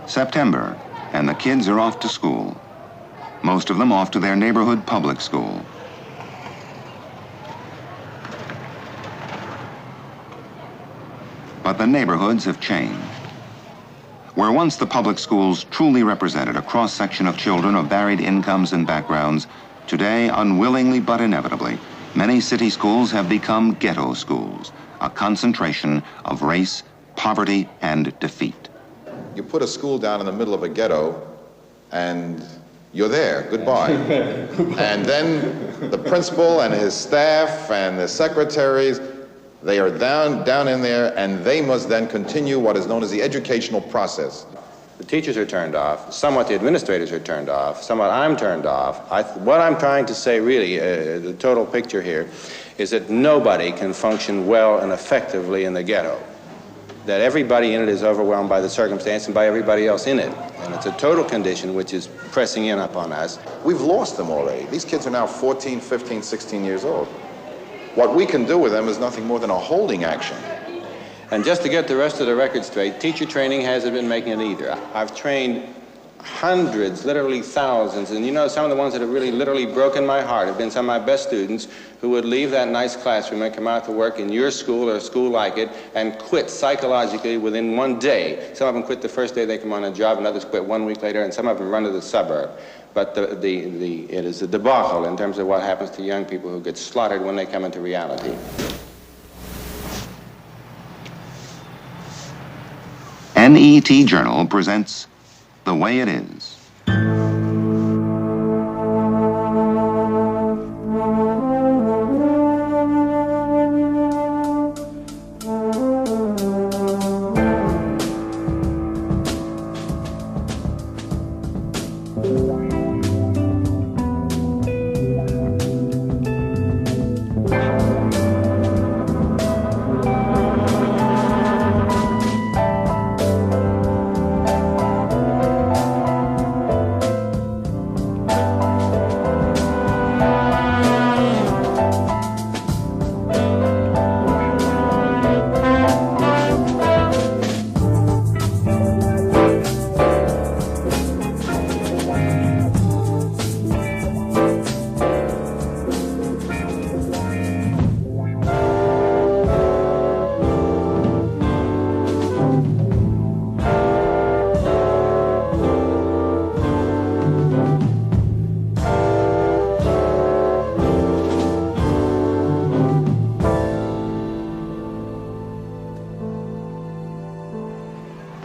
September, and the kids are off to school. Most of them off to their neighborhood public school. But the neighborhoods have changed. Where once the public schools truly represented a cross-section of children of varied incomes and backgrounds, today, unwillingly but inevitably, many city schools have become ghetto schools, a concentration of race, poverty, and defeat. You put a school down in the middle of a ghetto, and you're there, goodbye. And then the principal and his staff and the secretaries, they are down in there, and they must then continue what is known as the educational process. The teachers are turned off, somewhat the administrators are turned off, somewhat I'm turned off. What I'm trying to say really, the total picture here, is that nobody can function well and effectively in the ghetto. That everybody in it is overwhelmed by the circumstance and by everybody else in it. And it's a total condition which is pressing in upon us. We've lost them already. These kids are now 14, 15, 16 years old. What we can do with them is nothing more than a holding action. And just to get the rest of the record straight, teacher training hasn't been making it either. I've trained hundreds, literally thousands, and you know, some of the ones that have really literally broken my heart have been some of my best students who would leave that nice classroom and come out to work in your school or a school like it and quit psychologically within one day. Some of them quit the first day they come on a job, and others quit 1 week later, and some of them run to the suburb. But it is a debacle in terms of what happens to young people who get slaughtered when they come into reality. NET Journal presents The Way It Is.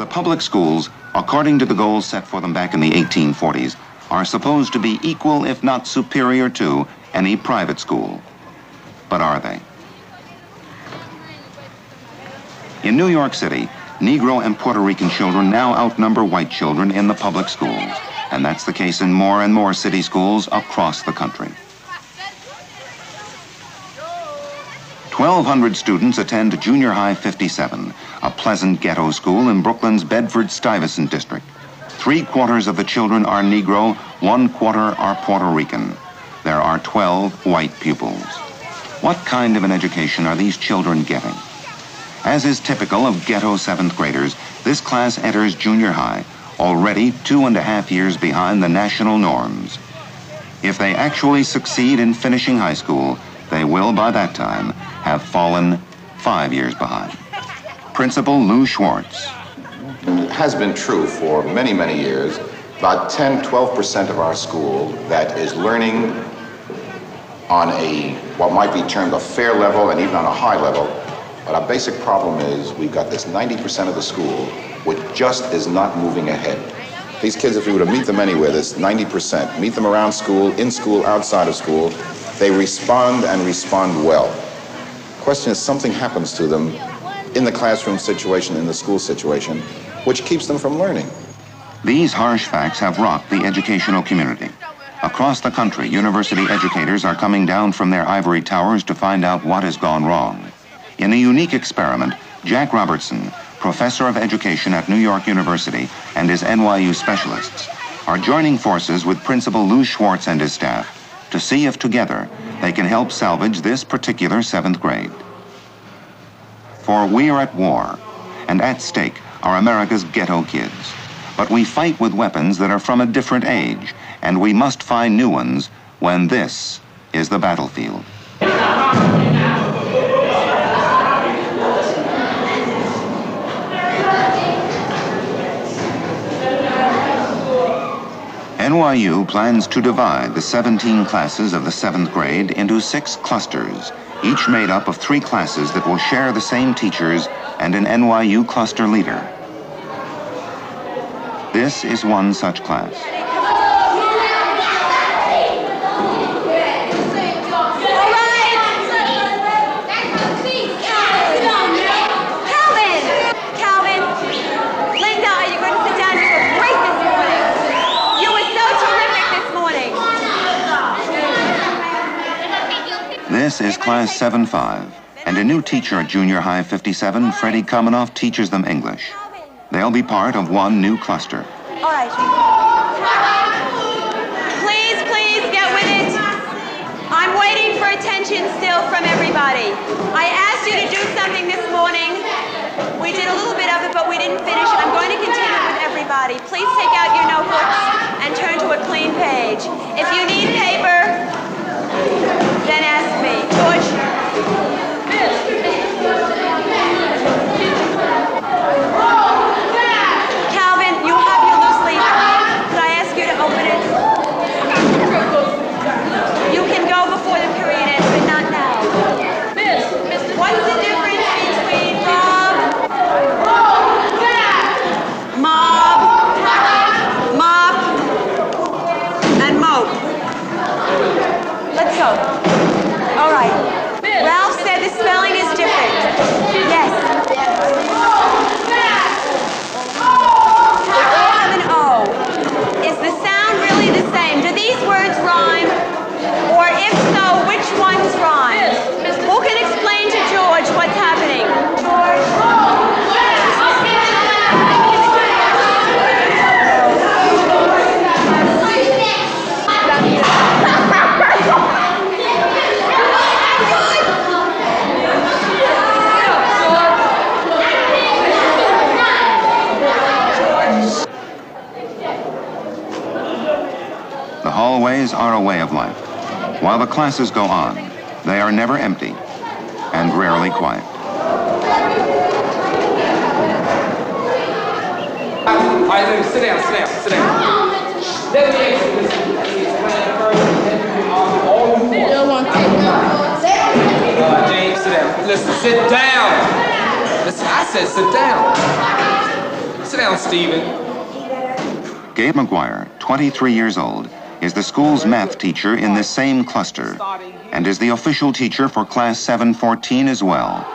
Public schools, according to the goals set for them back in the 1840s, are supposed to be equal, if not superior to, any private school. But are they? In New York City, Negro and Puerto Rican children now outnumber white children in the public schools, and that's the case in more and more city schools across the country. 1,200 students attend Junior High 57, a pleasant ghetto school in Brooklyn's Bedford-Stuyvesant district. 3/4 of the children are Negro, 1/4 are Puerto Rican. There are 12 white pupils. What kind of an education are these children getting? As is typical of ghetto 7th graders, this class enters junior high, already 2.5 years behind the national norms. If they actually succeed in finishing high school, they will, by that time, have fallen 5 years behind. Principal Lou Schwartz. It has been true for many, many years. About 10-12% of our school that is learning on what might be termed a fair level and even on a high level. But our basic problem is we've got this 90% of the school which just is not moving ahead. These kids, if you were to meet them anywhere, this 90%, meet them around school, in school, outside of school, they respond and respond well. The question is, something happens to them in the classroom situation, in the school situation, which keeps them from learning. These harsh facts have rocked the educational community. Across the country, university educators are coming down from their ivory towers to find out what has gone wrong. In a unique experiment, Jack Robertson, professor of education at New York University, and his NYU specialists are joining forces with Principal Lou Schwartz and his staff to see if together they can help salvage this particular 7th grade. For we are at war, and at stake are America's ghetto kids. But we fight with weapons that are from a different age, and we must find new ones when this is the battlefield. NYU plans to divide the 17 classes of the 7th grade into 6 clusters, each made up of 3 classes that will share the same teachers and an NYU cluster leader. This is one such class. This is Class 7-5, and a new teacher at Junior High 57, Freddie Kamenoff, teaches them English. They'll be part of one new cluster. All right. Please, get with it. I'm waiting for attention still from everybody. I asked you to do something this morning. We did a little bit of it, but we didn't finish. I'm going to continue with everybody. Please take out your notebooks and turn to a clean page. If you need paper, then ask me. George? Calvin, you have your loose leaf. Could I ask you to open it? You can go before the period ends, but not now. What's the difference between mop, and mope? Let's go. All right. Ralph said the spelling is different. Yes. They all have an O. Is the sound really the same? Do these words rhyme? Or if so, which ones rhyme? Who can explain to George what's happening? George? The hallways are a way of life. While the classes go on, they are never empty and rarely quiet. All right, sit down. Let me James, sit down. Listen, sit down. Listen, I said sit down. Sit down, Stephen. Gabe McGuire, 23 years old, is the school's math teacher in this same cluster and is the official teacher for Class 714 as well.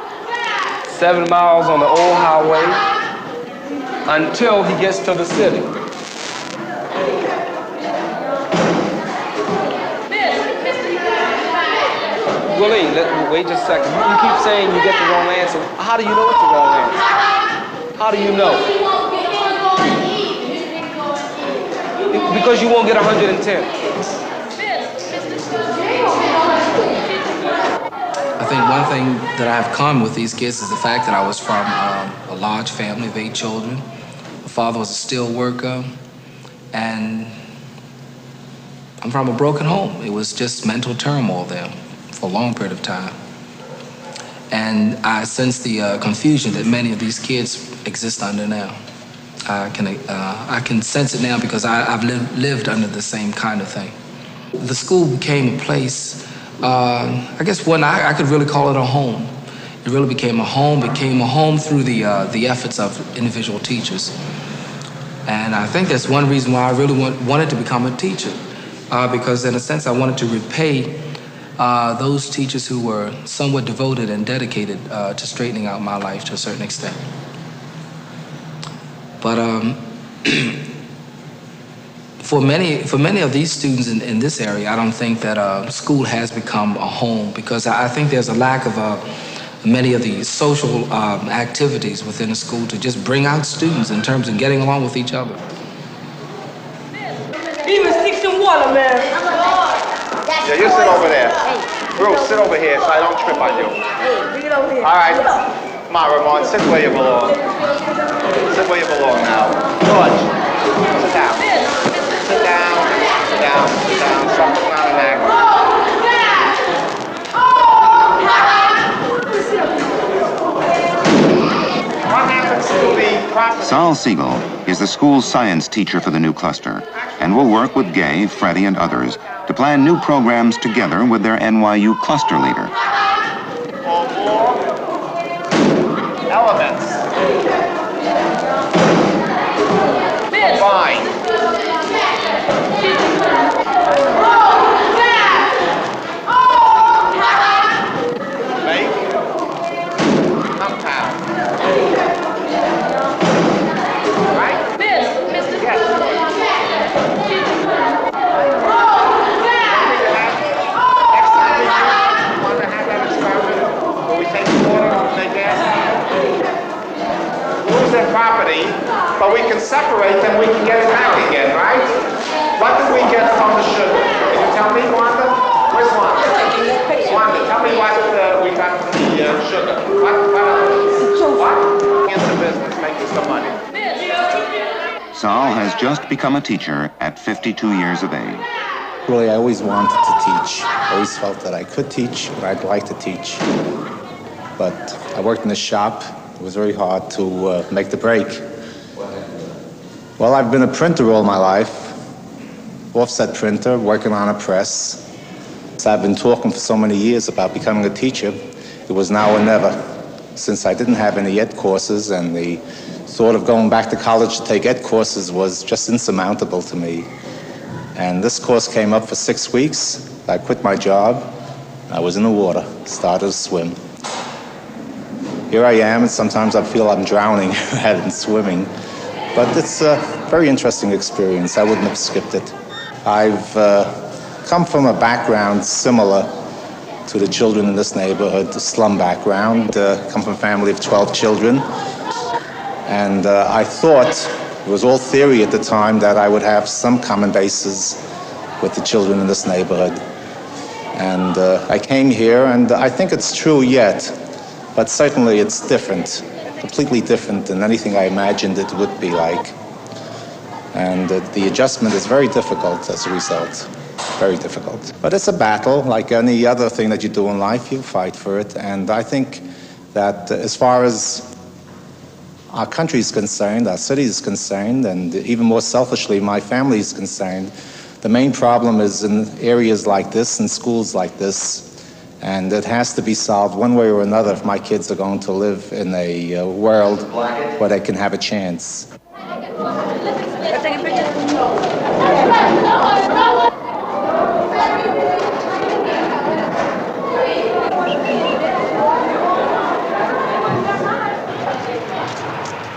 7 miles on the old highway until he gets to the city. Willie, wait just a second. You keep saying you get the wrong answer. How do you know it's the wrong answer? How do you know? Because you won't get 110. I think one thing that I have common with these kids is the fact that I was from a large family of 8 children. My father was a steel worker, and I'm from a broken home. It was just mental turmoil there for a long period of time. And I sense the confusion that many of these kids exist under now. I can sense it now because I've lived under the same kind of thing. The school became a place, I guess when I could really call it a home. It really became a home through the efforts of individual teachers. And I think that's one reason why I really wanted to become a teacher, because in a sense I wanted to repay those teachers who were somewhat devoted and dedicated to straightening out my life to a certain extent. But for many of these students in this area, I don't think that school has become a home, because I think there's a lack of many of the social activities within the school to just bring out students in terms of getting along with each other. Even stick some water, man. Yeah, you sit over there. Bruce, sit over here so I don't trip on you. Hey, bring it over here. All right. Come on, Ramon, sit where you belong. Sit where you belong now. George, the property. Sal Siegel is the school's science teacher for the new cluster and will work with Gay, Freddie, and others to plan new programs together with their NYU cluster leader. Or more elements. Combined. Make compound. Right? Miss. Yes. Next time we want to have that experiment where we take water and make gas out of it. Lose their property, but we can separate them, we can get it back again, right? What did we get from the sugar? Can you tell me, Wanda? Where's Wanda? Wanda, tell me what we got from the sugar. What into business, making some money. Sal has just become a teacher at 52 years of age. Really, I always wanted to teach. I always felt that I could teach and I'd like to teach. But I worked in a shop. It was very hard to make the break. Well, I've been a printer all my life, offset printer, working on a press. So I've been talking for so many years about becoming a teacher. It was now or never. Since I didn't have any ed courses, and the thought of going back to college to take ed courses was just insurmountable to me. And this course came up for 6 weeks. I quit my job. I was in the water, started to swim. Here I am, and sometimes I feel I'm drowning rather than swimming. But it's a very interesting experience. I wouldn't have skipped it. I've come from a background similar to the children in this neighborhood, the slum background. Come from a family of 12 children. And I thought, it was all theory at the time, that I would have some common bases with the children in this neighborhood. And I came here, and I think it's true yet. But certainly it's different, completely different than anything I imagined it would be like. And the adjustment is very difficult as a result, very difficult. But it's a battle, like any other thing that you do in life, you fight for it. And I think that as far as our country is concerned, our city is concerned, and even more selfishly, my family is concerned, the main problem is in areas like this, in schools like this. And it has to be solved one way or another if my kids are going to live in a world where they can have a chance.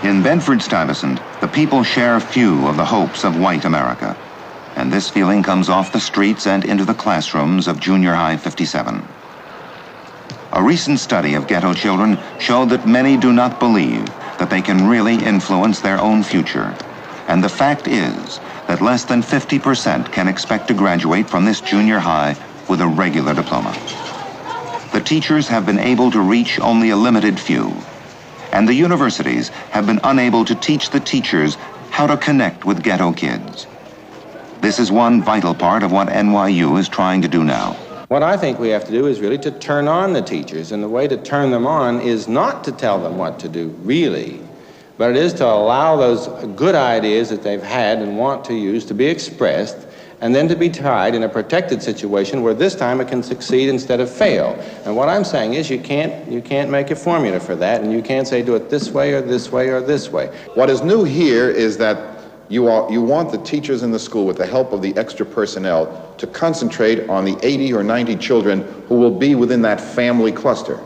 In Bedford-Stuyvesant, the people share few of the hopes of white America. And this feeling comes off the streets and into the classrooms of Junior High 57. A recent study of ghetto children showed that many do not believe that they can really influence their own future. And the fact is that less than 50% can expect to graduate from this junior high with a regular diploma. The teachers have been able to reach only a limited few. And the universities have been unable to teach the teachers how to connect with ghetto kids. This is one vital part of what NYU is trying to do now. What I think we have to do is really to turn on the teachers, and the way to turn them on is not to tell them what to do, really, but it is to allow those good ideas that they've had and want to use to be expressed, and then to be tried in a protected situation where this time it can succeed instead of fail. And what I'm saying is you can't make a formula for that, and you can't say do it this way or this way or this way. What is new here is that you want the teachers in the school, with the help of the extra personnel, to concentrate on the 80 or 90 children who will be within that family cluster.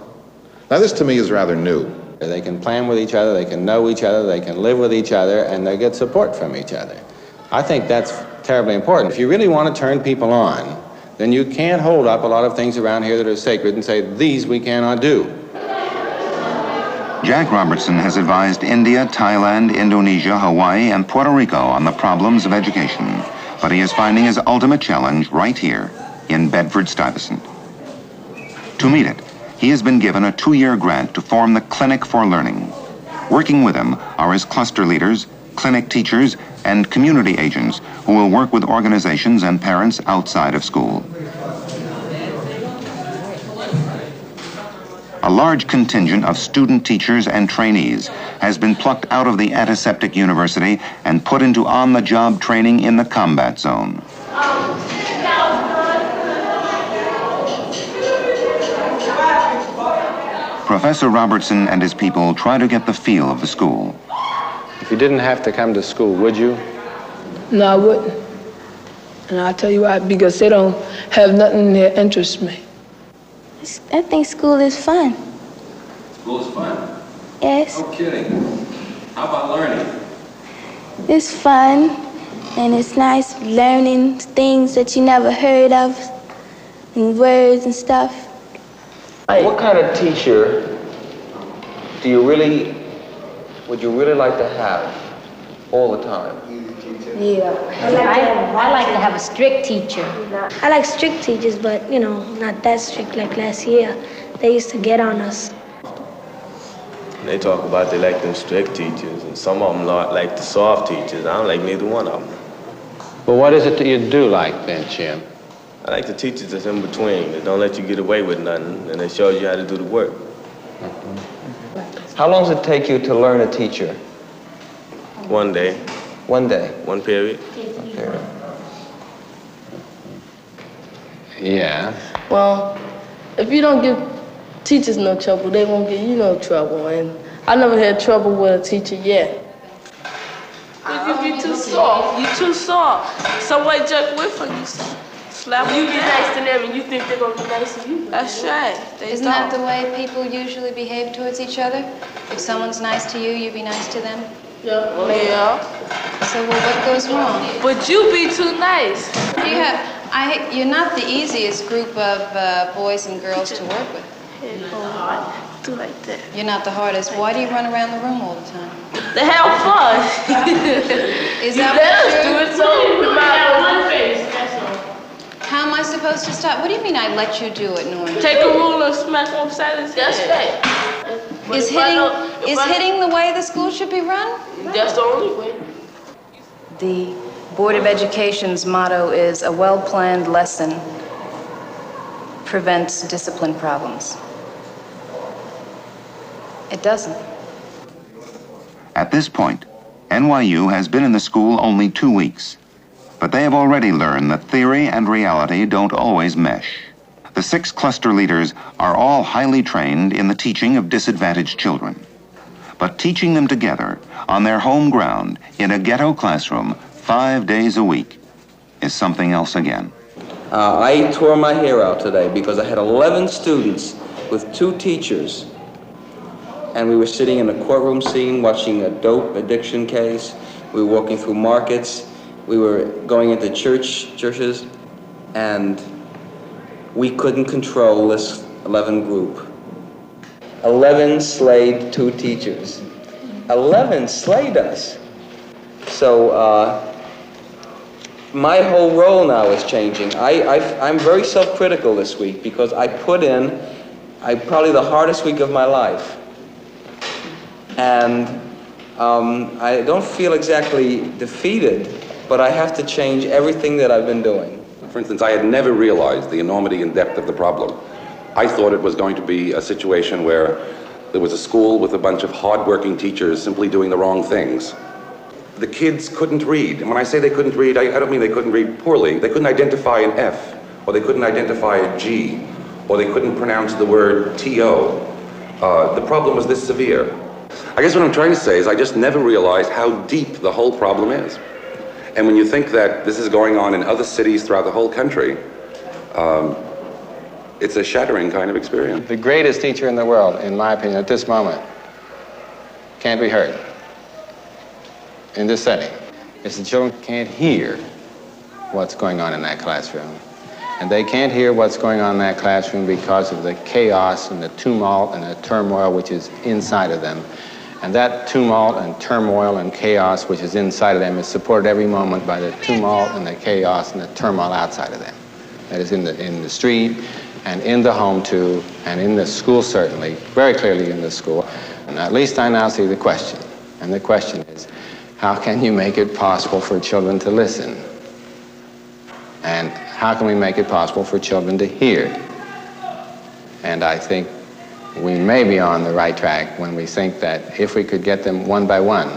Now, this to me is rather new. They can plan with each other, they can know each other, they can live with each other, and they get support from each other. I think that's terribly important. If you really want to turn people on, then you can't hold up a lot of things around here that are sacred and say, these we cannot do. Jack Robertson has advised India, Thailand, Indonesia, Hawaii, and Puerto Rico on the problems of education, but he is finding his ultimate challenge right here in Bedford-Stuyvesant. To meet it, he has been given a 2-year grant to form the Clinic for Learning. Working with him are his cluster leaders, clinic teachers, and community agents who will work with organizations and parents outside of school. A large contingent of student teachers and trainees has been plucked out of the antiseptic university and put into on-the-job training in the combat zone. Professor Robertson and his people try to get the feel of the school. If you didn't have to come to school, would you? No, I wouldn't. And I'll tell you why, because they don't have nothing that interests me. I think school is fun. School is fun? Yes. No kidding. How about learning? It's fun, and it's nice learning things that you never heard of, and words and stuff. What kind of teacher would you really like to have all the time? Yeah. I like to have a strict teacher. I like strict teachers, but, you know, not that strict like last year. They used to get on us. They talk about they like them strict teachers, and some of them like the soft teachers. I don't like neither one of them. Well, what is it that you do like, then, Jim? I like the teachers that's in between. They don't let you get away with nothing, and they show you how to do the work. How long does it take you to learn a teacher? One day. One day? One period. Okay. Yeah. Well, if you don't give teachers no trouble, they won't give you no trouble. And I never had trouble with a teacher yet. You be too soft. You too soft. Some way Jack Robertson used to slap you. Be nice to them, and you think they're gonna be nice to you. That's right. Isn't that the way people usually behave towards each other? If someone's nice to you, you be nice to them? Yeah. Yeah. So, well, what goes wrong? But you be too nice. You're not the easiest group of boys and girls to work with. Do like that. You're not the hardest. Why do you run around the room all the time? To have fun. Is that what true? do it so we might have one face. That's all. How am I supposed to stop? What do you mean I let you do it, Norman? Take a ruler and smack him upside his head. That's right. Is hitting the way the school should be run? That's the only way. The Board of Education's motto is, a well-planned lesson prevents discipline problems. It doesn't. At this point, NYU has been in the school only 2 weeks, but they have already learned that theory and reality don't always mesh. The 6 cluster leaders are all highly trained in the teaching of disadvantaged children. But teaching them together on their home ground in a ghetto classroom 5 days a week is something else again. I tore my hair out today because I had 11 students with 2 teachers, and we were sitting in a courtroom scene watching a dope addiction case. We were walking through markets. We were going into churches, and we couldn't control this 11 group. 11 slayed 2 teachers. 11 slayed us. So my whole role now is changing. I'm very self-critical this week because I put in probably the hardest week of my life. And I don't feel exactly defeated, but I have to change everything that I've been doing. For instance, I had never realized the enormity and depth of the problem. I thought it was going to be a situation where there was a school with a bunch of hard-working teachers simply doing the wrong things. The kids couldn't read. And when I say they couldn't read, I don't mean they couldn't read poorly. They couldn't identify an F, or they couldn't identify a G, or they couldn't pronounce the word T-O. The problem was this severe. I guess what I'm trying to say is I just never realized how deep the whole problem is. And when you think that this is going on in other cities throughout the whole country, it's a shattering kind of experience. The greatest teacher in the world, in my opinion, at this moment, can't be heard in this setting. Is the children can't hear what's going on in that classroom. And they can't hear what's going on in that classroom because of the chaos and the tumult and the turmoil which is inside of them. And that tumult and turmoil and chaos which is inside of them is supported every moment by the tumult and the chaos and the turmoil outside of them. That is in the street and in the home too, and in the school certainly, very clearly in the school. And at least I now see the question. And the question is, how can you make it possible for children to listen? And how can we make it possible for children to hear? And I think we may be on the right track when we think that if we could get them one by one,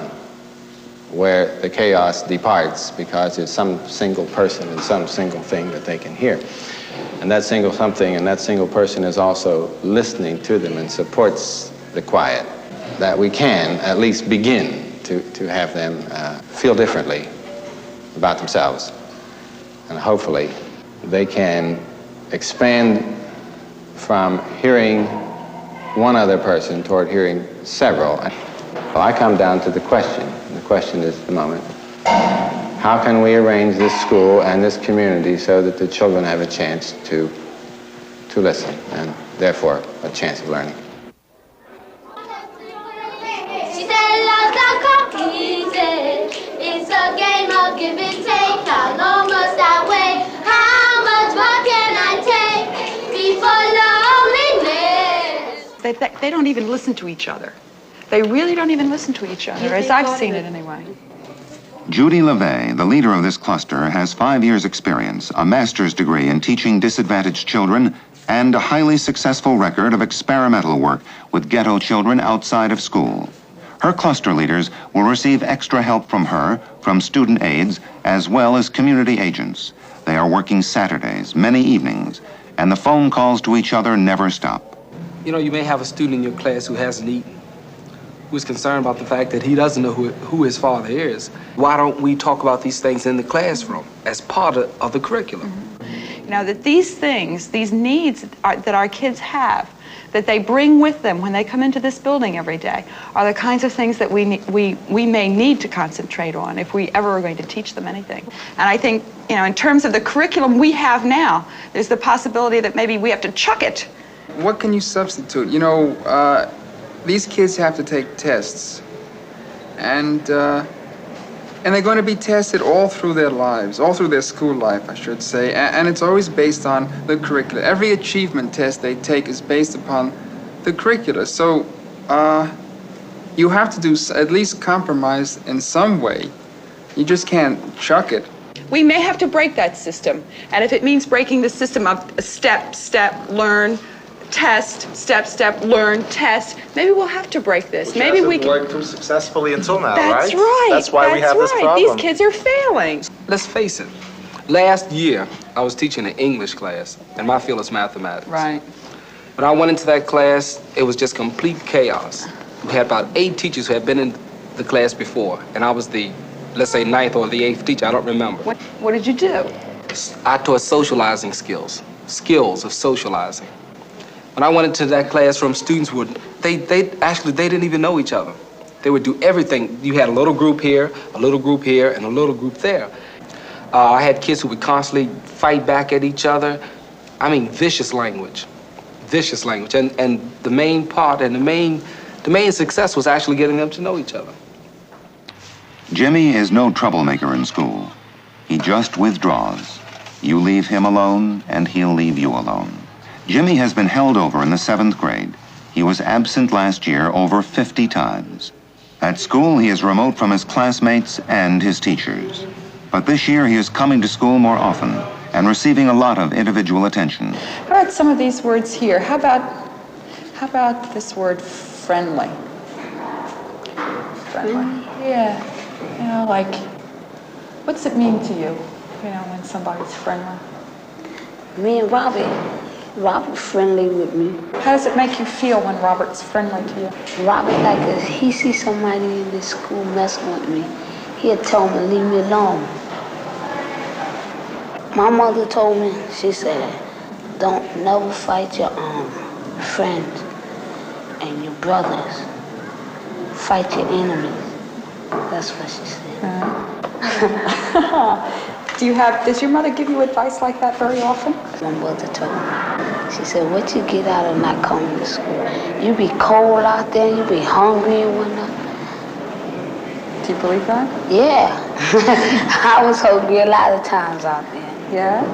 where the chaos departs because it's some single person and some single thing that they can hear. And that single something and that single person is also listening to them and supports the quiet, that we can at least begin to have them feel differently about themselves. And hopefully they can expand from hearing one other person toward hearing several. Well, I come down to the question. The question is at the moment, how can we arrange this school and this community so that the children have a chance to listen and therefore a chance of learning? She said love's not complicated. It's a game of give and take. How long must I wait? How much more can I take before loneliness? They don't even listen to each other. They really don't even listen to each other, as I've seen it anyway. Judy LeVay, the leader of this cluster, has 5 years' experience, a master's degree in teaching disadvantaged children, and a highly successful record of experimental work with ghetto children outside of school. Her cluster leaders will receive extra help from her, from student aides, as well as community agents. They are working Saturdays, many evenings, and the phone calls to each other never stop. You know, you may have a student in your class who hasn't eaten, who's concerned about the fact that he doesn't know who his father is. Why don't we talk about these things in the classroom as part of the curriculum? You know, that these things, these needs that our kids have, that they bring with them when they come into this building every day, are the kinds of things that we may need to concentrate on if we ever are going to teach them anything. And I think, you know, in terms of the curriculum we have now, there's the possibility that maybe we have to chuck it. What can you substitute? You know, these kids have to take tests, and they're going to be tested all through their lives, all through their school life, I should say, and it's always based on the curricula. Every achievement test they take is based upon the curricula, so you have to do at least compromise in some way. You just can't chuck it. We may have to break that system, and if it means breaking the system up step, learn, test, step, learn, test. Maybe we'll have to break this. Which Maybe we can worked through successfully until now, That's right? right. That's why we have this problem. These kids are failing. Let's face it. Last year, I was teaching an English class, and my field is mathematics. Right. When I went into that class, it was just complete chaos. We had about 8 teachers who had been in the class before, and I was the, let's say, 9th or the 8th teacher. I don't remember. What did you do? I taught socializing skills of socializing. When I went into that classroom, students would, they didn't even know each other. They would do everything. You had a little group here, a little group here, and a little group there. I had kids who would constantly fight back at each other. I mean, vicious language. And the main part and the main success was actually getting them to know each other. Jimmy is no troublemaker in school. He just withdraws. You leave him alone, and he'll leave you alone. Jimmy has been held over in the 7th grade. He was absent last year over 50 times. At school, he is remote from his classmates and his teachers. But this year, he is coming to school more often and receiving a lot of individual attention. How about some of these words here? How about this word friendly? Friendly. Yeah. You know, like, what's it mean to you, you know, when somebody's friendly? Me and Robert's friendly with me. How does it make you feel when Robert's friendly to you? Robert, like if he sees somebody in this school messing with me, he'll tell me, leave me alone. My mother told me, she said, don't never fight your friends and your brothers. Fight your enemies. That's what she said. Does your mother give you advice like that very often? My mother told me. She said, what you get out of not coming to school? You be cold out there, you be hungry and whatnot. Do you believe that? Yeah. I was hungry a lot of times out there. Yeah?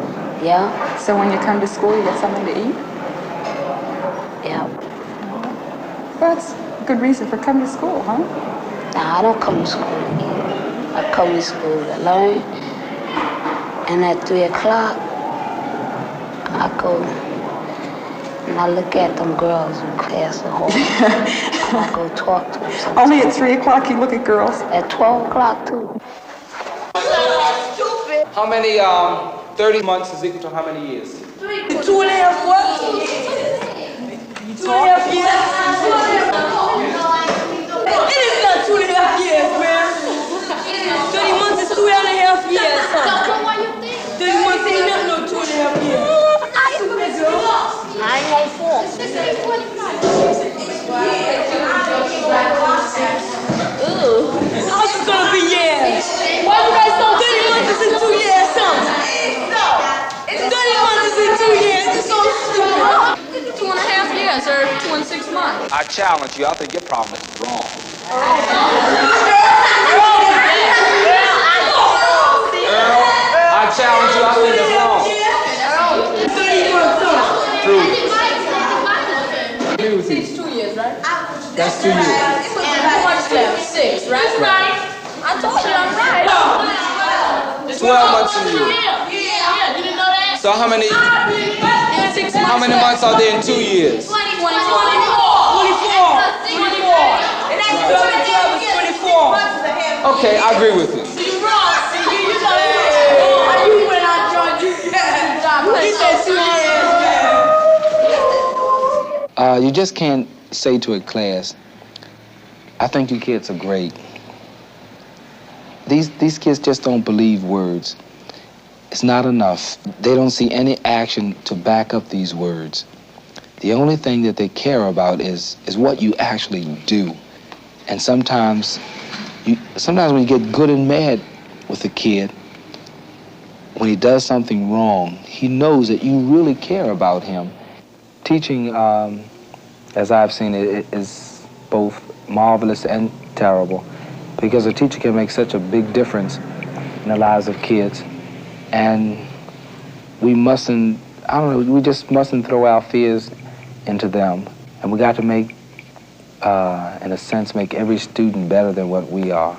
Yeah. So when you come to school, you get something to eat? Yeah. Well, that's a good reason for coming to school, huh? No, I don't come to school to eat. I come to school to learn. And at 3 o'clock, I go And I look at them girls in class the whole time. I go talk to them sometimes. Only at 3 o'clock you look at girls? At 12 o'clock too. How many 30 months is equal to how many years? 2.5 what? 2.5 years? It is not 2.5 years, man. 30 months is 2.5 years, son. 30 months ain't not no 2.5 years. I ain't gonna fall. How's it gonna be years? Why you guys so 30 months is in 2 years, son? 30 months is in 2 years. It's so stupid. 2.5 years or 2 and 6 months. I challenge you. I think your problem is wrong. I challenge you. I think it's wrong. True. It's 2 years, right? That's 2 years. How much left? 6, right? That's right. I told you I'm right. 12 months in a year. Yeah, you didn't know that? So how many months are there in 2 years? 24. Okay, I agree with you. You wrong. You know you went out joined you. He said 2 years. You just can't say to a class, I think you kids are great. These kids just don't believe words. It's not enough. They don't see any action to back up these words. The only thing that they care about is what you actually do. And sometimes when you get good and mad with a kid, when he does something wrong, he knows that you really care about him. Teaching, as I've seen it, is both marvelous and terrible, because a teacher can make such a big difference in the lives of kids. And we mustn't, we just mustn't throw our fears into them. And we got to make, in a sense, make every student better than what we are.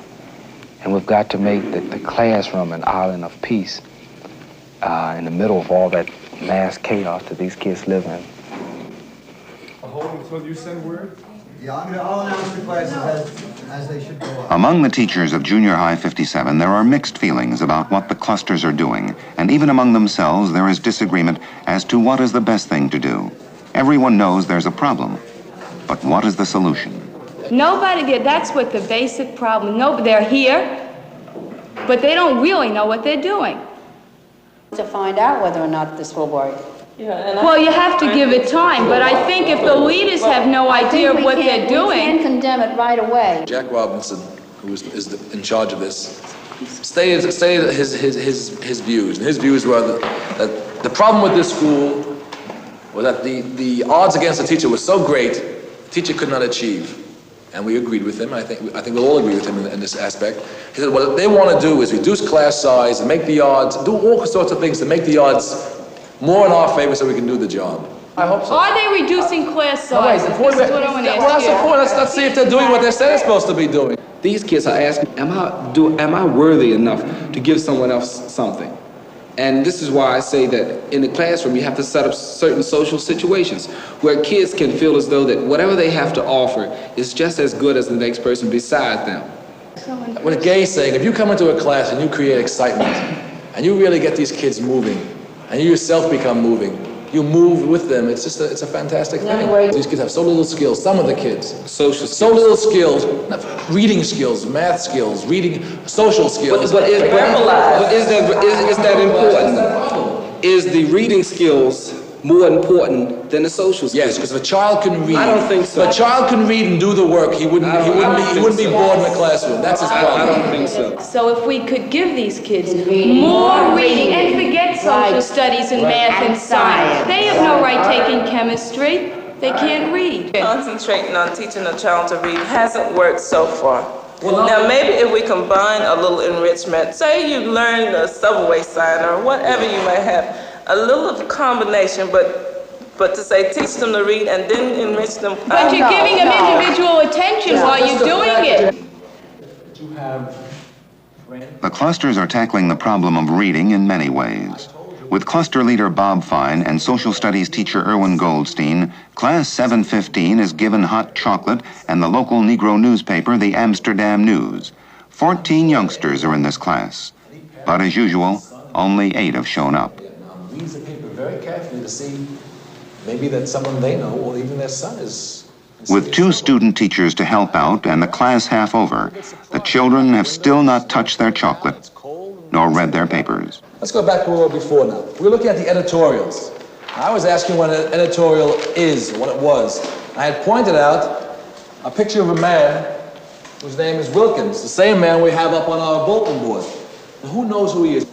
And we've got to make the classroom an island of peace in the middle of all that mass chaos that these kids live in. Until you send word? Yeah, I'll announce the classes as they should go on. Among the teachers of Junior High 57, there are mixed feelings about what the clusters are doing, and even among themselves there is disagreement as to what is the best thing to do. Everyone knows there's a problem, but what is the solution? Nobody there, that's what the basic problem, they're here, but they don't really know what they're doing. To find out whether or not this will work. Well, you have to give it time, but I think if the leaders have no idea of what they're doing... We can't condemn it right away. Jack Robertson, who is in charge of this, stated his views. And his views were that the problem with this school was that the odds against the teacher were so great, the teacher could not achieve. And we agreed with him. I think we'll all agree with him in this aspect. He said, what they want to do is reduce class size and make the odds, do all sorts of things to make the odds more in our favor so we can do the job. I hope so. Are they reducing class size? That's what I want to ask that's the point. Let's see if they're doing what they say they're supposed to be doing. These kids are asking, am I worthy enough to give someone else something? And this is why I say that in the classroom you have to set up certain social situations where kids can feel as though that whatever they have to offer is just as good as the next person beside them. What Gay's saying, if you come into a class and you create excitement and you really get these kids moving, and you yourself become moving, you move with them. It's just it's a fantastic thing. These kids have so little skills. Some of the kids, social skills. So little skills, reading skills, math skills, reading, social skills. But is that important? Is the reading skills more important than the social skills? Yes, because if a child can read, I don't think so. If a child can read and do the work, he wouldn't be bored in the classroom. That's his problem. I don't think so. So if we could give these kids more reading and forget social studies and math and science, they have no right taking chemistry. They can't read. Concentrating on teaching a child to read hasn't worked so far. Now maybe if we combine a little enrichment, say you learn the subway sign or whatever you may have, a little of combination, but to say teach them to read and then enrich them. But you're giving them individual attention while you're doing it. The clusters are tackling the problem of reading in many ways. With cluster leader Bob Fine and social studies teacher Erwin Goldstein, Class 715 is given hot chocolate and the local Negro newspaper, the Amsterdam Newz. 14 youngsters are in this class. But as usual, only 8 have shown up. Reads the paper very carefully to see maybe that someone they know or even their son is. With 2 student teachers to help out and the class half over, the children have still not touched their chocolate nor read their papers. Let's go back to where we were before now. We're looking at the editorials. I was asking what an editorial is, what it was. I had pointed out a picture of a man whose name is Wilkins, the same man we have up on our bulletin board. Now, who knows who he is?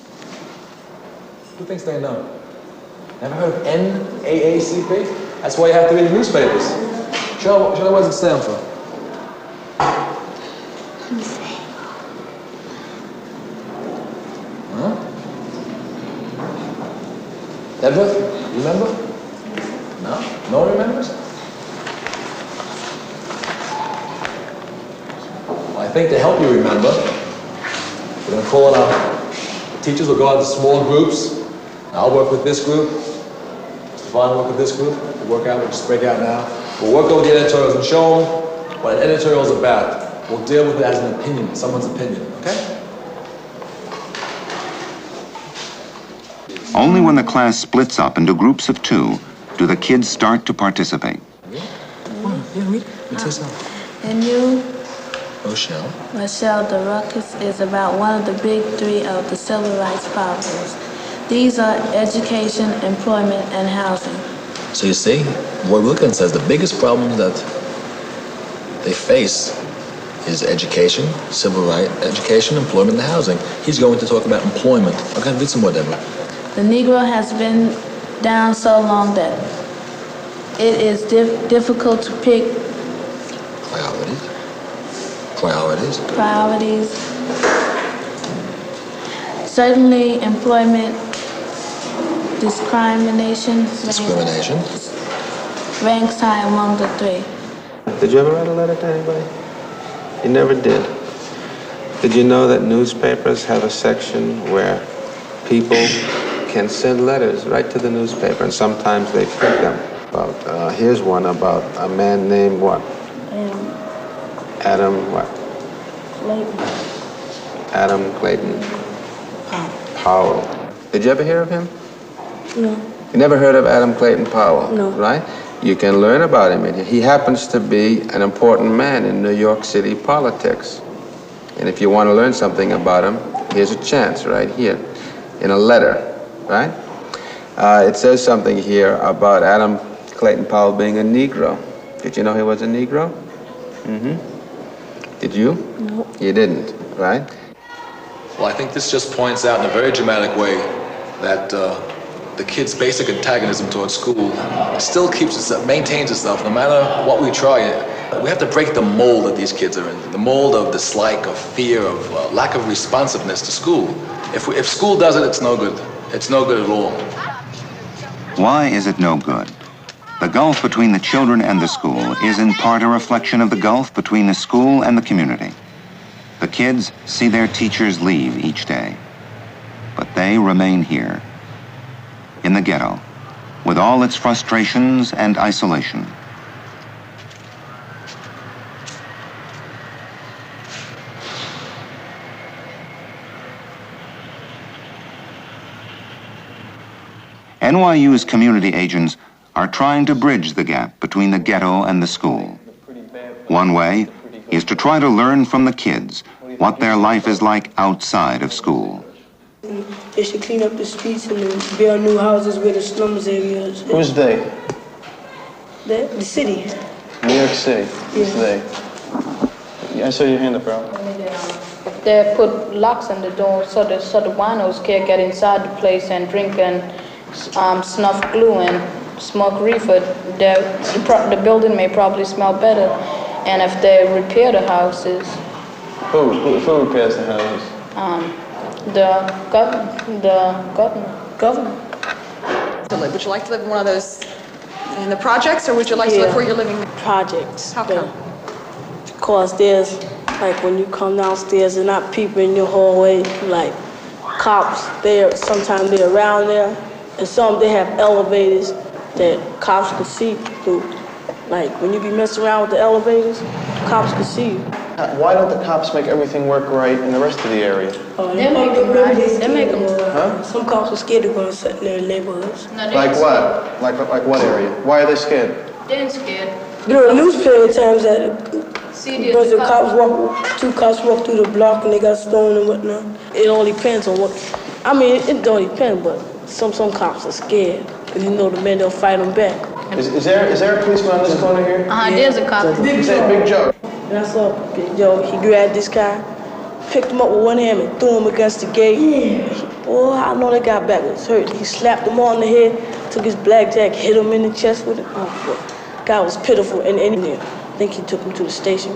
Who thinks they know? Never heard of NAACP? That's why you have to read the newspapers. Show what does it stand for? Huh? Edward, you remember? No? No one remembers? Well, I think to help you remember, we're going to call it out. Teachers will go out to small groups. I'll work with this group. Mr. Vaughn will work with this group. We'll work out, we'll just break out now. We'll work over the editorials and show them what an editorial is about. We'll deal with it as an opinion, someone's opinion, okay? Only when the class splits up into groups of 2 do the kids start to participate. And you, Rochelle, the ruckus is about one of the big 3 of the civil rights problems. These are education, employment, and housing. So you see, Roy Wilkins says the biggest problem that they face is education, civil rights, education, employment, and housing. He's going to talk about employment. Okay, read some more, Deborah. The Negro has been down so long that it is difficult to pick priorities. Certainly, employment, discrimination ranks high among the 3. Did you ever write a letter to anybody? You never did. Did you know that newspapers have a section where people can send letters right to the newspaper, and sometimes they print them? Here's one about a man named what? Adam what? Clayton. Adam Clayton Powell. Did you ever hear of him? No. You never heard of Adam Clayton Powell? No. Right? You can learn about him. He happens to be an important man in New York City politics. And if you want to learn something about him, here's a chance right here in a letter, right? It says something here about Adam Clayton Powell being a Negro. Did you know he was a Negro? Mm-hmm. Did you? No. You didn't, right? Well, I think this just points out in a very dramatic way that the kid's basic antagonism towards school still maintains itself no matter what we try. We have to break the mold that these kids are in, the mold of dislike, of fear, of lack of responsiveness to school. If school does it, it's no good. It's no good at all. Why is it no good? The gulf between the children and the school is in part a reflection of the gulf between the school and the community. The kids see their teachers leave each day, but they remain here, in the ghetto, with all its frustrations and isolation. NYU's community agents are trying to bridge the gap between the ghetto and the school. One way is to try to learn from the kids what their life is like outside of school. They should clean up the streets and build new houses where the slums areas. Who's they? The city. New York City. Who's they? Yeah, I saw your hand up, bro. If they put locks on the door so the winos can't get inside the place and drink and snuff glue and smoke reefer, the building may probably smell better. And if they repair the houses... Who repairs the houses? The government. Would you like to live in one of those, in the projects, or would you like to live where you're living? Projects. How come? Because there's, like, when you come downstairs, there's not people in your hallway, like cops. Sometimes they're around there, And some, they have elevators that cops can see through. Like, when you be messing around with the elevators, cops can see you. Why don't the cops make everything work right in the rest of the area? They make them right. They make them. Huh? Some cops are scared to go in their neighborhoods. Like what? Like what area? Why are they scared? They're scared. There are newspaper times that because two cops walk through the block and they got stoned and whatnot. It all depends on what. I mean, it don't depend, but some cops are scared because you know the men, they'll fight them back. Is there a policeman on this corner here? There's a cop. Big Joe. And I saw Big Joe. He grabbed this guy, picked him up with one hand and threw him against the gate. Boy, I know that guy back was hurt. He slapped him on the head, took his blackjack, hit him in the chest with it. Oh, boy. Guy was pitiful, and I think he took him to the station.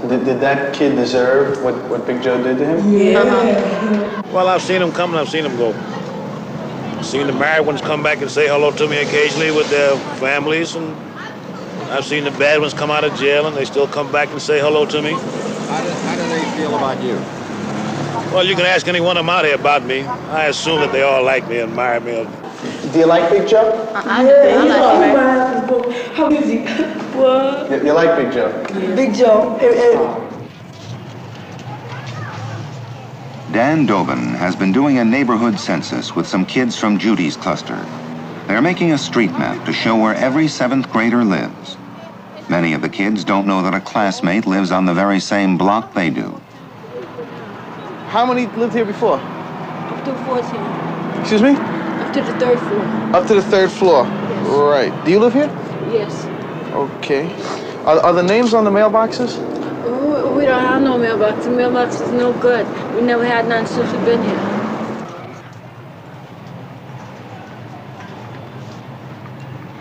Did that kid deserve what Big Joe did to him? Yeah. Well, I've seen him come and I've seen him go. I've seen the married ones come back and say hello to me occasionally with their families, and I've seen the bad ones come out of jail and they still come back and say hello to me. How do they feel about you? Well, you can ask any one of them out here about me. I assume that they all like me and admire me. Do you like Big Joe? I like him. How is he? What? You like Big Joe? Yeah. Big Joe. Dan Dobin has been doing a neighborhood census with some kids from Judy's cluster. They're making a street map to show where every 7th grader lives. Many of the kids don't know that a classmate lives on the very same block they do. How many lived here before? Up to 14. Excuse me? Up to the 3rd floor. Up to the 3rd floor? Yes. Right. Do you live here? Yes. Okay. Are the names on the mailboxes? Oh, we don't have no mailbox. The mailbox is no good. We never had none since we've been here.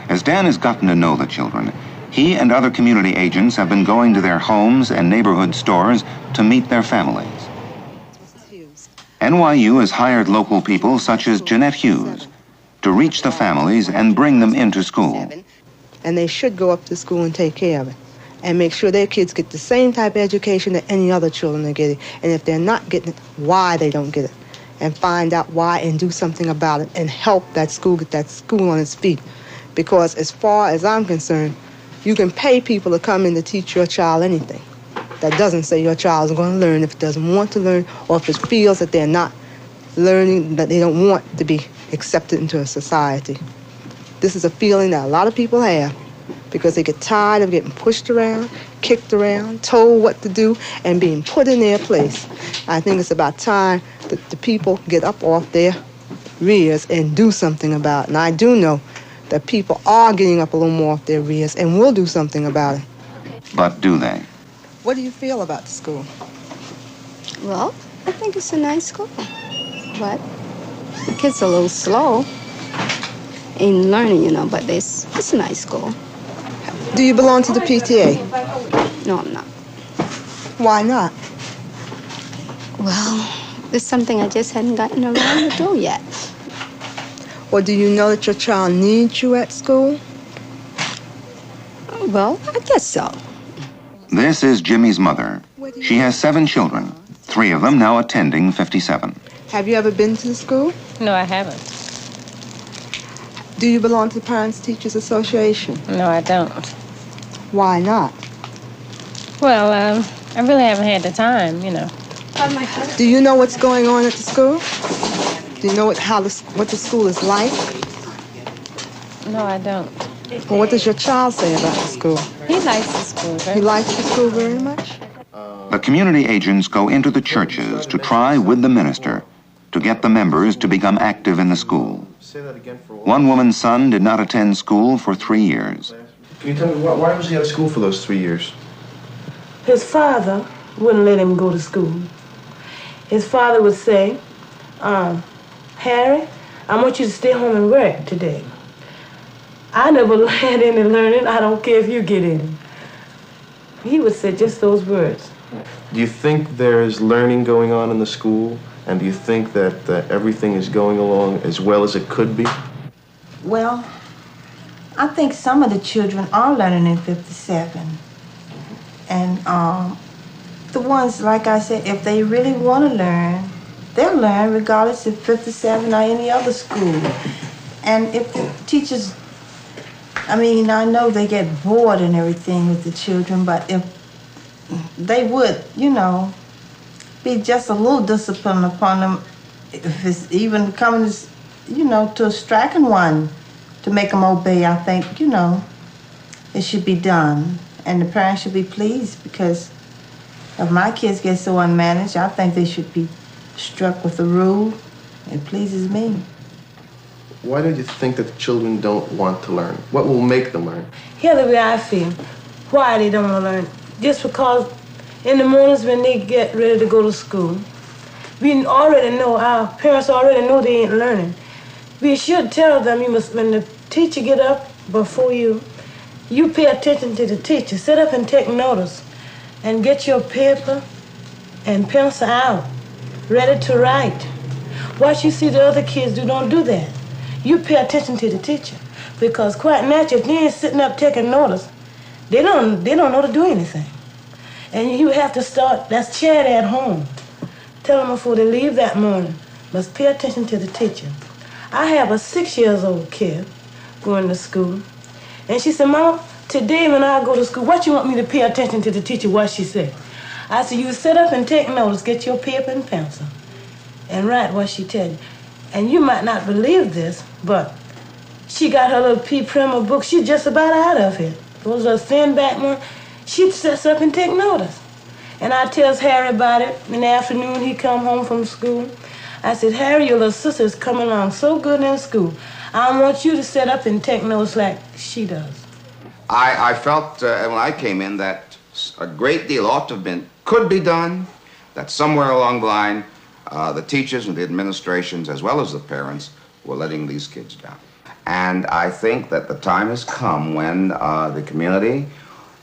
As Dan has gotten to know the children, he and other community agents have been going to their homes and neighborhood stores to meet their families. NYU has hired local people such as Jeanette Hughes to reach the families and bring them into school. And they should go up to school and take care of it and make sure their kids get the same type of education that any other children are getting. And if they're not getting it, why they don't get it. And find out why and do something about it and help that school get that school on its feet. Because as far as I'm concerned, you can pay people to come in to teach your child anything. That doesn't say your child is going to learn if it doesn't want to learn or if it feels that they're not learning, that they don't want to be accepted into a society. This is a feeling that a lot of people have because they get tired of getting pushed around, kicked around, told what to do, and being put in their place. I think it's about time that the people get up off their rears and do something about it. And I do know that people are getting up a little more off their rears and will do something about it. But do they? What do you feel about the school? Well, I think it's a nice school, but the kids are a little slow in learning, you know, but it's a nice school. Do you belong to the PTA? No, I'm not. Why not? Well, it's something I just hadn't gotten around to do yet. Well, do you know that your child needs you at school? Well, I guess so. This is Jimmy's mother. She has 7 children, 3 of them now attending 57. Have you ever been to the school? No, I haven't. Do you belong to the Parents Teachers Association? No, I don't. Why not? Well, I really haven't had the time, you know. Do you know what's going on at the school? Do you know what the school is like? No, I don't. Well, what does your child say about the school? He likes the school very much. He likes the school very much? The community agents go into the churches to try with the minister to get the members to become active in the school. One woman's son did not attend school for 3 years. Can you tell me why was he out of school for those 3 years? His father wouldn't let him go to school. His father would say, Harry, I want you to stay home and work today. I never had any learning. I don't care if you get any. He would say just those words. Do you think there is learning going on in the school? And do you think that everything is going along as well as it could be? Well, I think some of the children are learning in 57. And the ones, like I said, if they really want to learn, they'll learn regardless of 57 or any other school. And if the teachers, I mean, I know they get bored and everything with the children, but if they would, you know, be just a little discipline upon them, if it's even coming, you know, to a striking one to make them obey, I think, you know, it should be done. And the parents should be pleased, because if my kids get so unmanaged, I think they should be struck with a rule. It pleases me. Why do you think that the children don't want to learn? What will make them learn? Here's the way I feel. Why they don't want to learn? Just because in the mornings when they get ready to go to school, we already know, our parents already know they ain't learning. We should tell them, you must, when the teacher get up before you pay attention to the teacher. Sit up and take notice and get your paper and pencil out, ready to write. What you see the other kids do, don't do that. You pay attention to the teacher, because quite naturally, if they ain't sitting up taking notice, they don't know to do anything. And you have to start, that's charity at home. Tell them before they leave that morning, must pay attention to the teacher. I have a 6-year-old kid going to school, and she said, Mama, today when I go to school, what you want me to pay attention to the teacher, what she said? I said, you sit up and take notice, get your paper and pencil, and write what she tell you. And you might not believe this, but she got her little P. Primer book. She's just about out of it. Those little thin back one. She sits up and take notice. And I tells Harry about it. In the afternoon, he come home from school. I said, Harry, your little sister's coming along so good in school. I want you to sit up and take notes like she does. I felt when I came in that a great deal could be done, that somewhere along the line, the teachers and the administrations, as well as the parents, were letting these kids down. And I think that the time has come when the community,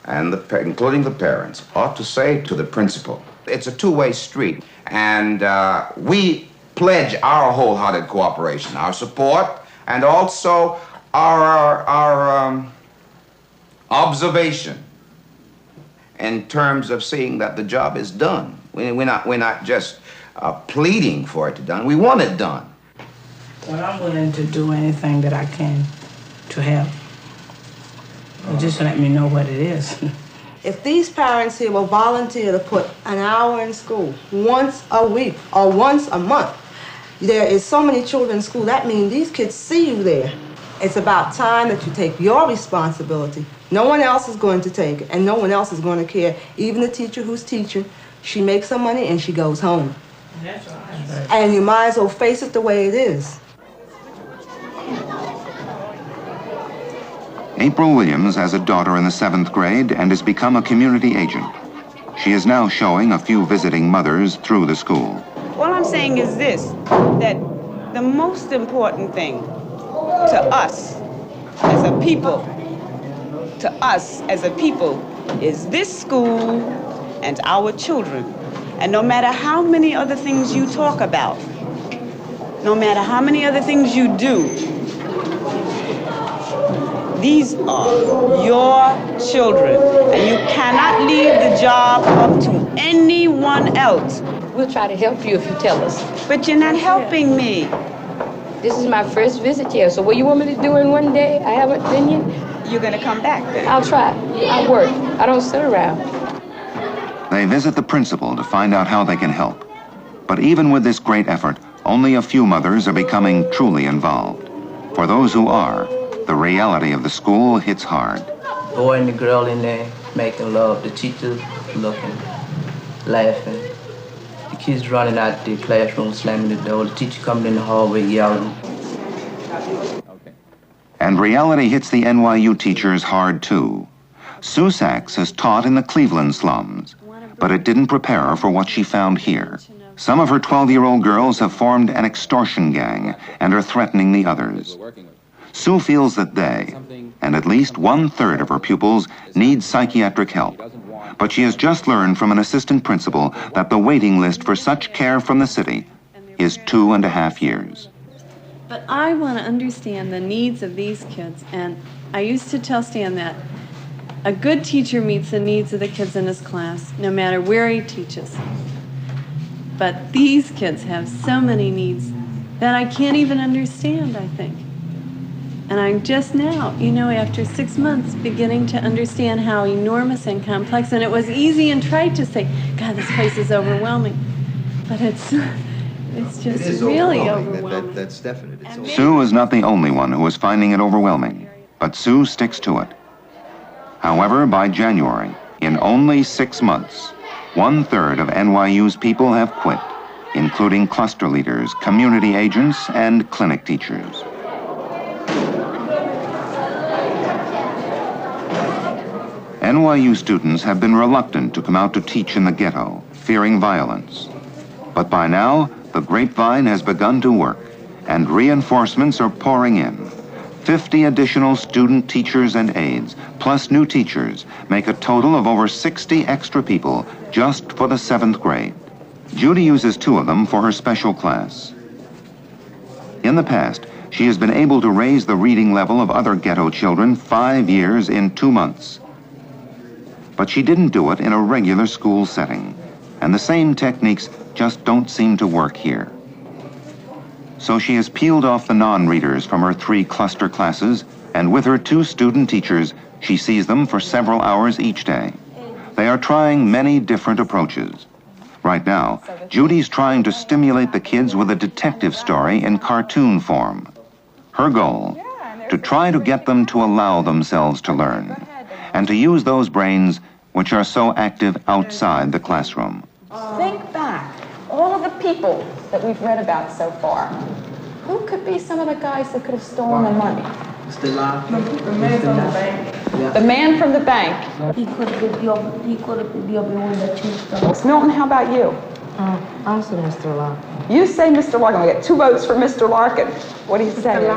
and including the parents, ought to say to the principal, it's a two-way street. And we pledge our wholehearted cooperation, our support, and also our observation in terms of seeing that the job is done. We're not just pleading for it to be done. We want it done. Well, I'm willing to do anything that I can to help. Just let me know what it is. If these parents here will volunteer to put an hour in school once a week or once a month, there is so many children in school, that means these kids see you there. It's about time that you take your responsibility. No one else is going to take it, and no one else is going to care. Even the teacher who's teaching, she makes her money and she goes home. That's right. And you might as well face it the way it is. April Williams has a daughter in the 7th grade and has become a community agent. She is now showing a few visiting mothers through the school. All I'm saying is this, that the most important thing to us as a people, is this school and our children. And no matter how many other things you talk about, no matter how many other things you do, these are your children, and you cannot leave the job up to anyone else. We'll try to help you if you tell us. But you're not helping me. This is my first visit here, so what you want me to do in one day? I haven't been yet. You're gonna come back then? I'll try. I work. I don't sit around. They visit the principal to find out how they can help. But even with this great effort, only a few mothers are becoming truly involved. For those who are, the reality of the school hits hard. Boy and the girl in there making love, the teacher looking, laughing. The kids running out the classroom, slamming the door, the teacher coming in the hallway yelling. And reality hits the NYU teachers hard too. Sue Sachs has taught in the Cleveland slums, but it didn't prepare her for what she found here. Some of her 12-year-old girls have formed an extortion gang and are threatening the others. Sue feels that they, and at least 1/3 of her pupils, need psychiatric help. But she has just learned from an assistant principal that the waiting list for such care from the city is 2.5 years. But I want to understand the needs of these kids, and I used to tell Stan that a good teacher meets the needs of the kids in his class, no matter where he teaches. But these kids have so many needs that I can't even understand, I think. And I'm just now, you know, after 6 months, beginning to understand how enormous and complex, and it was easy and trite to say, God, this place is overwhelming. But it's just really overwhelming. That's definite. Sue is not the only one who is finding it overwhelming, but Sue sticks to it. However, by January, in only 6 months, 1/3 of NYU's people have quit, including cluster leaders, community agents, and clinic teachers. NYU students have been reluctant to come out to teach in the ghetto, fearing violence. But by now, the grapevine has begun to work, and reinforcements are pouring in. 50 additional student teachers and aides, plus new teachers, make a total of over 60 extra people just for the 7th grade. Judy uses 2 of them for her special class. In the past, she has been able to raise the reading level of other ghetto children 5 years in 2 months. But she didn't do it in a regular school setting, and the same techniques just don't seem to work here. So she has peeled off the non-readers from her 3 cluster classes, and with her 2 student teachers, she sees them for several hours each day. They are trying many different approaches. Right now, Judy's trying to stimulate the kids with a detective story in cartoon form. Her goal, to try to get them to allow themselves to learn, and to use those brains which are so active outside the classroom. Think back, all of the people that we've read about so far. Who could be some of the guys that could have stolen the money? The man from the bank. The man from the bank. He could have been the one that you stole. Milton, how about you? I'm saying Mr. Larkin. You say Mr. Larkin. We get 2 votes for Mr. Larkin. What do you say?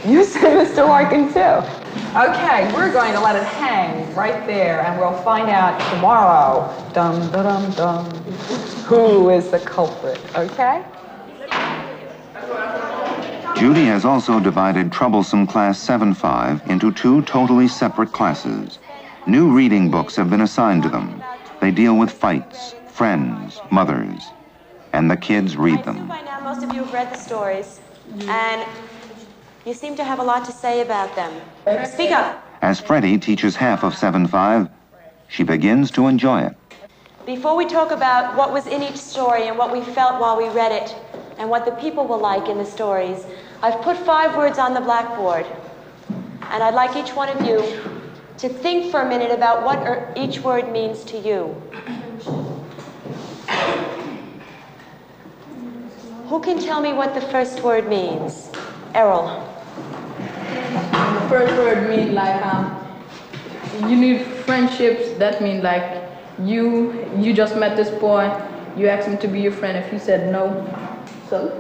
You say Mr. Larkin too. Okay, we're going to let it hang right there, and we'll find out tomorrow, dum dum dum dum, who is the culprit, okay? Judy has also divided troublesome Class 7-5 into 2 totally separate classes. New reading books have been assigned to them. They deal with fights, friends, mothers, and the kids read them. By now, most of you have read the stories, and you seem to have a lot to say about them. Speak up. As Freddie teaches half of 7-5, she begins to enjoy it. Before we talk about what was in each story and what we felt while we read it, and what the people were like in the stories, I've put 5 words on the blackboard. And I'd like each one of you to think for a minute about what each word means to you. Who can tell me what the first word means? Errol. The first word means like you need friendships. That means like you just met this boy, you asked him to be your friend. If he said no, so.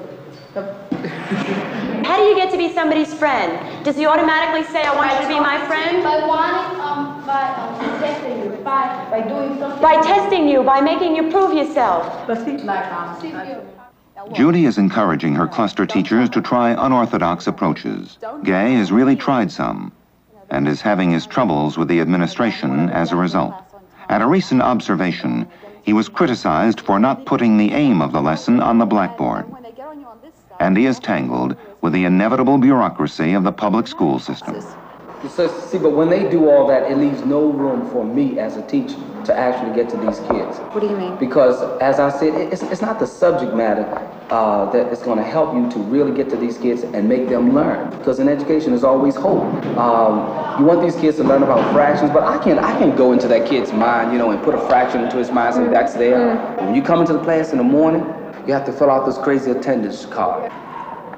How do you get to be somebody's friend? Does he automatically say, I want you to be my friend? By wanting, by testing you, by doing something. By testing you, by making you prove yourself. Judy is encouraging her cluster teachers to try unorthodox approaches. Gay has really tried some, and is having his troubles with the administration as a result. At a recent observation, he was criticized for not putting the aim of the lesson on the blackboard. And he is tangled with the inevitable bureaucracy of the public school system. So, see, but when they do all that, it leaves no room for me as a teacher to actually get to these kids. What do you mean? Because, as I said, it's not the subject matter that is going to help you to really get to these kids and make them learn. Because in education, there's always hope. You want these kids to learn about fractions, but I can't go into that kid's mind, you know, and put a fraction into his mind so that's there. When you come into the class in the morning, you have to fill out this crazy attendance card.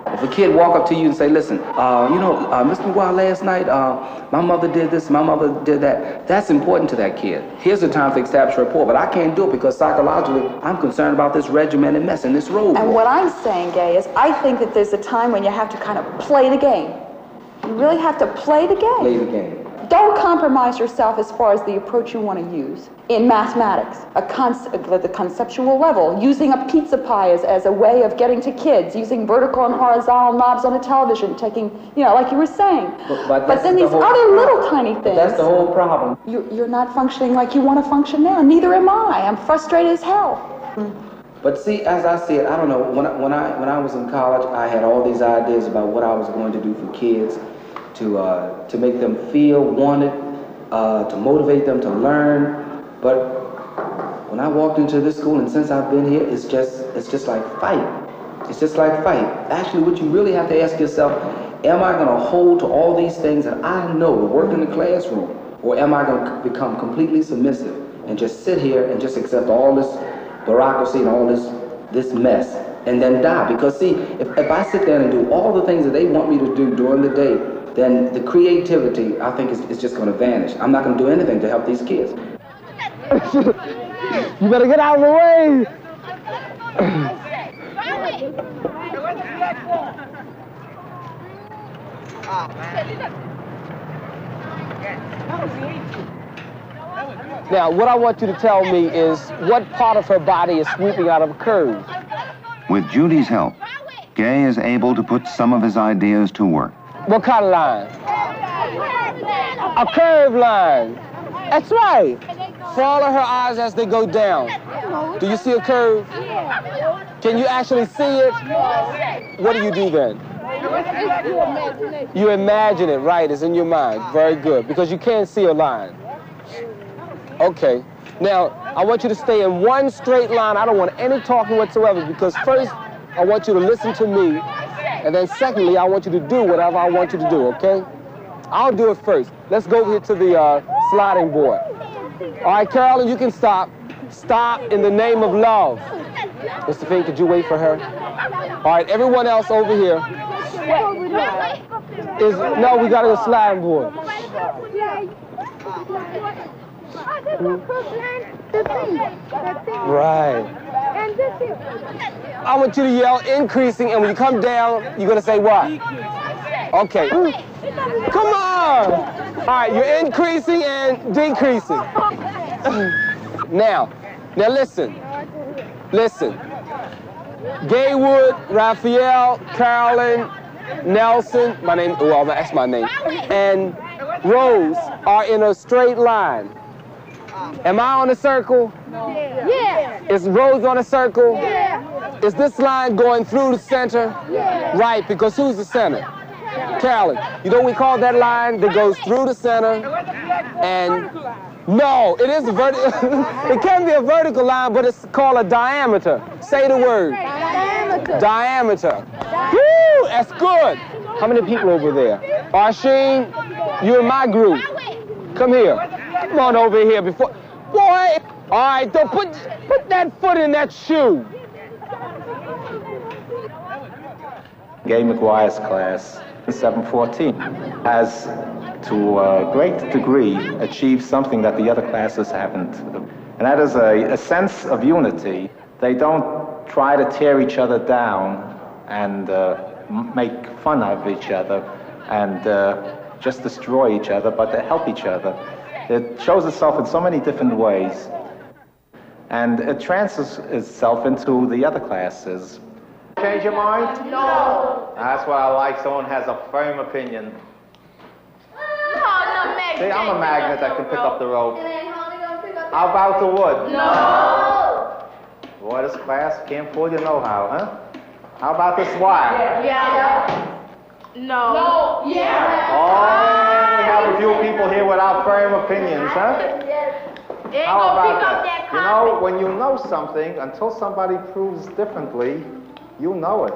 If a kid walk up to you and say, listen, Mr. McGuire, last night, my mother did this, my mother did that, that's important to that kid. Here's the time to establish a rapport, but I can't do it because psychologically, I'm concerned about this regimented mess in this road. And what I'm saying, Gay, is I think that there's a time when you have to kind of play the game. You really have to play the game. Play the game. Don't compromise yourself as far as the approach you want to use. In mathematics, the conceptual level, using a pizza pie as a way of getting to kids, using vertical and horizontal knobs on a television, taking, you know, like you were saying. But then these other little tiny things. That's the whole problem. You're not functioning like you want to function now. Neither am I. I'm frustrated as hell. But see, as I said, I don't know, when I was in college, I had all these ideas about what I was going to do for kids to make them feel wanted, to motivate them to learn. But when I walked into this school, and since I've been here, it's just like fight. It's just like fight. Actually, what you really have to ask yourself, am I going to hold to all these things that I know will work in the classroom, or am I going to become completely submissive and just sit here and just accept all this bureaucracy and all this mess and then die? Because see, if I sit there and do all the things that they want me to do during the day, then the creativity, I think, is just going to vanish. I'm not going to do anything to help these kids. You better get out of the way. Now, what I want you to tell me is what part of her body is sweeping out of a curve? With Judy's help, Gay is able to put some of his ideas to work. What kind of line? A curved line. That's right. Follow her eyes as they go down. Do you see a curve? Can you actually see it? What do you do then? You imagine it, right? It's in your mind. Very good, because you can't see a line. Okay. Now, I want you to stay in one straight line. I don't want any talking whatsoever, because first, I want you to listen to me, and then secondly, I want you to do whatever I want you to do, okay? I'll do it first. Let's go here to the sliding board. All right, Carolyn, you can stop. Stop in the name of love. Mr. Fink, could you wait for her? All right, everyone else over here. No, we got to go sliding board. Right. I want you to yell increasing, and when you come down, you're going to say what? Okay. Come on! All right, you're increasing and decreasing. Now listen. Gaywood, Raphael, Carolyn, Nelson, that's my name, and Rose are in a straight line. Am I on a circle? Yeah. Is Rose on a circle? Yeah. Is this line going through the center? Yeah. Right, because who's the center? Carolyn. You know what we call that line that goes through the center? And no, it is a vertical. It can be a vertical line, but it's called a diameter. Say the word. Diameter. Woo, that's good. How many people over there? Arsheen, you're in my group. Come here. Come on over here before. Boy, all right, don't put that foot in that shoe. Gay McGuire's class, 714, has, to a great degree, achieved something that the other classes haven't. And that is a sense of unity. They don't try to tear each other down and make fun of each other and just destroy each other, but to help each other. It shows itself in so many different ways. And it transfers itself into the other classes. Change your mind? No. That's what I like. Someone has a firm opinion. See, I'm a magnet that can pick up the rope. How about the wood? No. Boy, this class can't pull your know-how, huh? How about this wire? Yeah. No. No. Yeah. Oh, we have a few people here without firm opinions, huh? How about that? You know, when you know something, until somebody proves differently, you know it.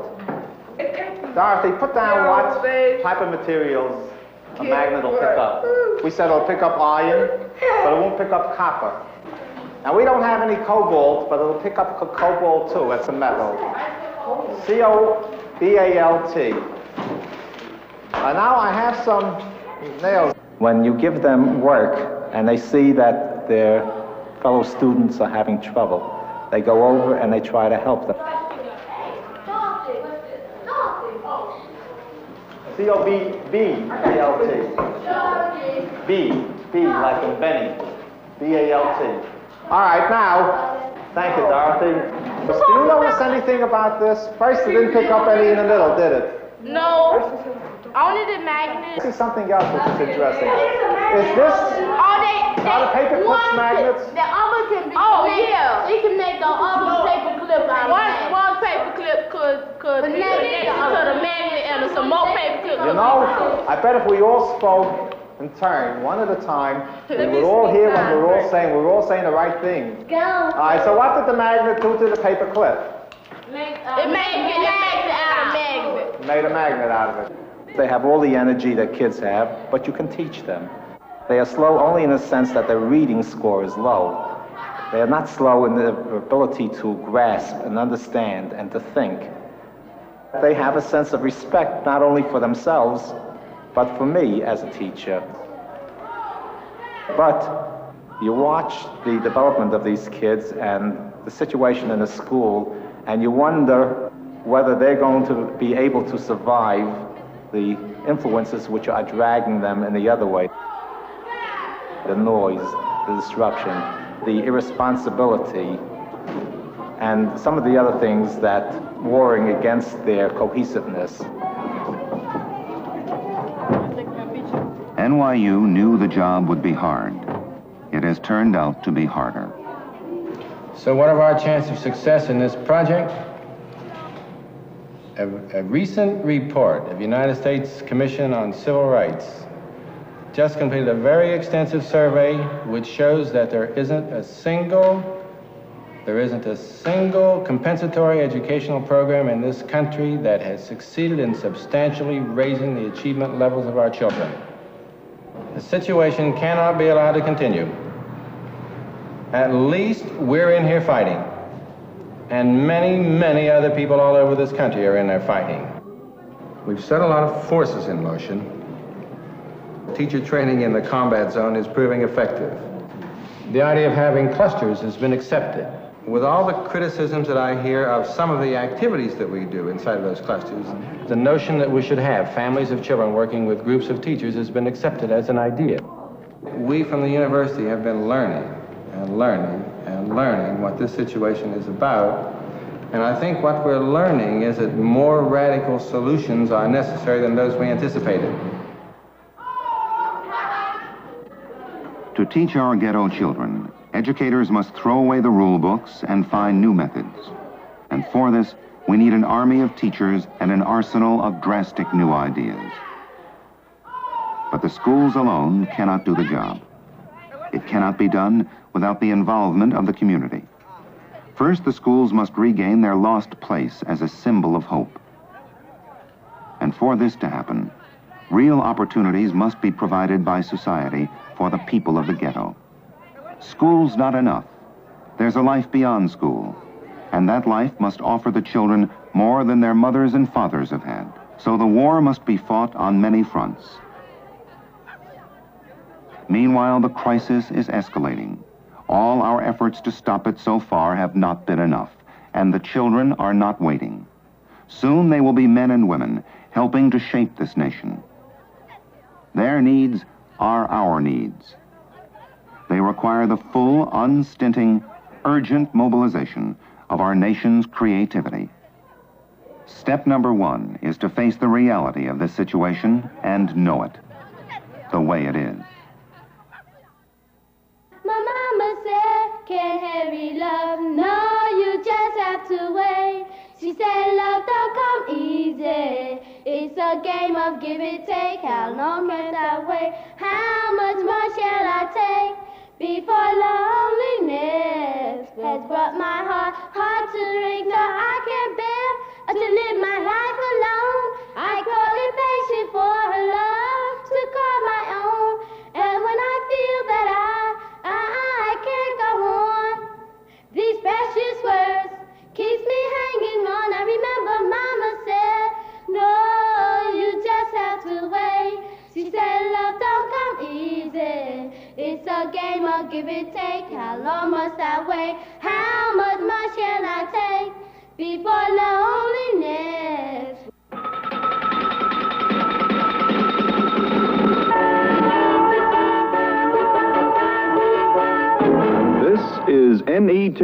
Dorothy, put down what type of materials a magnet will pick up. We said it'll pick up iron, but it won't pick up copper. Now, we don't have any cobalt, but it'll pick up cobalt too. That's a metal. C-O-B-A-L-T. Now I have some nails. When you give them work and they see that their fellow students are having trouble, they go over and they try to help them. C-O-B-B-A-L-T. B like in Benny. B-A-L-T. All right, now, thank you, Dorothy. Do you notice anything about this? First, it didn't pick up any in the middle, did it? No. Only the magnet. This is something else which is interesting. Is this are the paper clips magnets? The other can be. Oh, yeah. It can make the other paper clip out of one paper clip could Could the magnet and some more paper. You know, I bet if we all spoke in turn, one at a time, we would all hear what we were all saying the right thing. Go. All right, so what did the magnet do to the paper clip? It made it out of magnet. Made a magnet out of it. They have all the energy that kids have, but you can teach them. They are slow only in the sense that their reading score is low. They are not slow in their ability to grasp and understand and to think. They have a sense of respect not only for themselves, but for me as a teacher. But you watch the development of these kids and the situation in the school, and you wonder whether they're going to be able to survive the influences which are dragging them in the other way. The noise, the disruption, the irresponsibility, and some of the other things that warring against their cohesiveness. NYU knew the job would be hard. It has turned out to be harder. So what are our chances of success in this project? A recent report of the United States Commission on Civil Rights just completed a very extensive survey which shows that there isn't a single compensatory educational program in this country that has succeeded in substantially raising the achievement levels of our children. The situation cannot be allowed to continue. At least we're in here fighting. And many, many other people all over this country are in there fighting. We've set a lot of forces in motion. Teacher training in the combat zone is proving effective. The idea of having clusters has been accepted. With all the criticisms that I hear of some of the activities that we do inside of those clusters, the notion that we should have families of children working with groups of teachers has been accepted as an idea. We from the university have been learning and learning and learning what this situation is about. And I think what we're learning is that more radical solutions are necessary than those we anticipated. To teach our ghetto children, educators must throw away the rule books and find new methods. And for this, we need an army of teachers and an arsenal of drastic new ideas. But the schools alone cannot do the job. It cannot be done without the involvement of the community. First, the schools must regain their lost place as a symbol of hope. And for this to happen, real opportunities must be provided by society for the people of the ghetto. School's not enough. There's a life beyond school, and that life must offer the children more than their mothers and fathers have had. So the war must be fought on many fronts. Meanwhile, the crisis is escalating. All our efforts to stop it so far have not been enough, and the children are not waiting. Soon they will be men and women helping to shape this nation. Their needs are our needs. They require the full, unstinting, urgent mobilization of our nation's creativity. Step number one is to face the reality of this situation and know it the way it is. My mama said, can't hurry love, no, you just have to wait. She said, love don't come easy. It's a game of give and take. How long must I wait? How much more shall I take before loneliness has brought my heart to ring so I can bear to live my life alone? I call it patient for her love to call my own. And when I feel that I can't go on, these precious words keeps me hanging on. I remember Mama said, no, you just have to wait. She said, love don't come easy. It's a game of give and take. How long must I wait? How much more shall I take before loneliness? This is NET,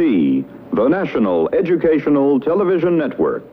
the National Educational Television Network.